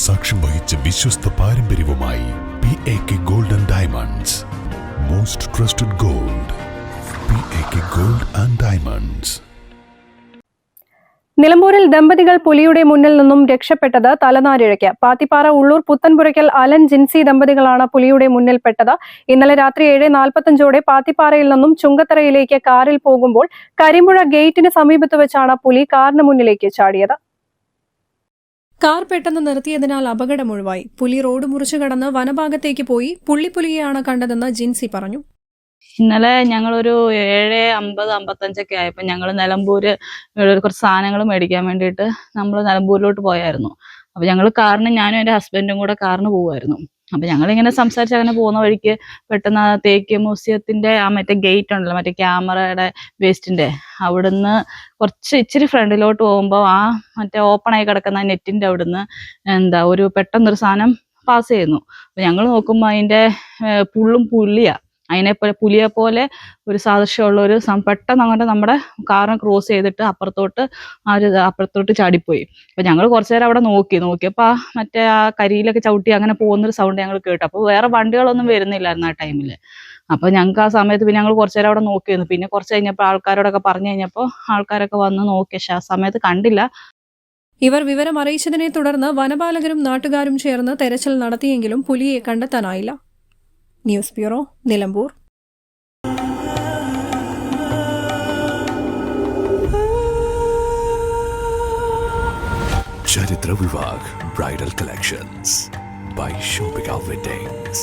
സാക്ഷ്യം വഹിച്ച വിശ്വസ്ത പാരമ്പര്യവുമായി PAK Gold and Diamonds. Most trusted gold. PAK Gold and Diamonds. നിലമ്പൂരിൽ ദമ്പതികൾ പുലിയുടെ മുന്നിൽ നിന്നും രക്ഷപ്പെട്ടത് തലനാരിഴയ്ക്ക്. പാത്തിപ്പാറ ഉള്ളൂർ പുത്തൻപുരയ്ക്കൽ അലൻ ജിൻസി ദമ്പതികളാണ് പുലിയുടെ മുന്നിൽപ്പെട്ടത്. ഇന്നലെ രാത്രി 7:45 പാത്തിപ്പാറയിൽ നിന്നും ചുങ്കത്തറയിലേക്ക് കാറിൽ പോകുമ്പോൾ കരിമ്പുഴ ഗേറ്റിന് സമീപത്ത് വെച്ചാണ് പുലി കാറിന് മുന്നിലേക്ക് ചാടിയത്. കാർ പെട്ടെന്ന് നിർത്തിയതിനാൽ അപകടമൊഴിവായി. പുലി റോഡ് മുറിച്ചു കടന്ന് വനഭാഗത്തേക്ക് പോയി. പുള്ളിപ്പുലിയെയാണ് കണ്ടതെന്ന് ജിൻസി പറഞ്ഞു. ഇന്നലെ ഞങ്ങളൊരു 7:50-55 ആയപ്പോൾ ഞങ്ങൾ നിലമ്പൂര് കുറച്ച് സാധനങ്ങൾ മേടിക്കാൻ വേണ്ടിയിട്ട് നമ്മൾ നിലമ്പൂരിലോട്ട് പോയായിരുന്നു. അപ്പോൾ ഞങ്ങൾ കാറിന്, ഞാനും എൻ്റെ ഹസ്ബൻഡും കൂടെ കാറിന് പോകുമായിരുന്നു. അപ്പോൾ ഞങ്ങളിങ്ങനെ സംസാരിച്ച് അങ്ങനെ പോകുന്ന വഴിക്ക് പെട്ടെന്ന് തേക്ക് മ്യൂസിയത്തിൻ്റെ മറ്റേ ഗേറ്റ് ഉണ്ടല്ലോ, മറ്റേ ക്യാമറയുടെ വേസ്റ്റിൻ്റെ അവിടുന്ന് ഇച്ചിരി ഫ്രണ്ടിലോട്ട് പോകുമ്പോൾ മറ്റേ ഓപ്പൺ ആയി കിടക്കുന്ന നെറ്റിൻ്റെ അവിടുന്ന് ഒരു പെട്ടെന്നൊരു സാധനം പാസ് ചെയ്യുന്നു. അപ്പോൾ ഞങ്ങൾ നോക്കുമ്പോൾ അതിൻ്റെ പുള്ളിയാണ്. പുലിയെ പോലെ ഒരു സാദൃശ്യമുള്ള ഒരു പെട്ടെന്ന് അങ്ങോട്ട് നമ്മുടെ കാറിനെ ക്രോസ് ചെയ്തിട്ട് അപ്പുറത്തോട്ട് ചാടിപ്പോയി. അപ്പൊ ഞങ്ങൾ കുറച്ചു നേരം അവിടെ നോക്കിയപ്പോൾ മറ്റേ കരിയിലൊക്കെ ചവിട്ടി അങ്ങനെ പോകുന്നൊരു സൗണ്ട് ഞങ്ങൾ കേട്ടു. അപ്പോൾ വേറെ വണ്ടികളൊന്നും വരുന്നില്ലായിരുന്നു ആ ടൈമിൽ. അപ്പോൾ ഞങ്ങൾക്ക് ആ സമയത്ത് പിന്നെ ഞങ്ങൾ കുറച്ചു നേരം അവിടെ നോക്കിയിരുന്നു. പിന്നെ കുറച്ച് കഴിഞ്ഞപ്പോൾ ആൾക്കാരോടൊക്കെ പറഞ്ഞു കഴിഞ്ഞപ്പോൾ ആൾക്കാരൊക്കെ വന്ന് നോക്കി. പക്ഷെ ആ സമയത്ത് കണ്ടില്ല. ഇവർ വിവരം അറിയിച്ചതിനെ തുടർന്ന് വനപാലകരും നാട്ടുകാരും ചേർന്ന് തെരച്ചിൽ നടത്തിയെങ്കിലും പുലിയെ കണ്ടെത്താനായില്ല. News bureau, Nilambur. Charithra Vivah bridal collections by Shobhika Weddings.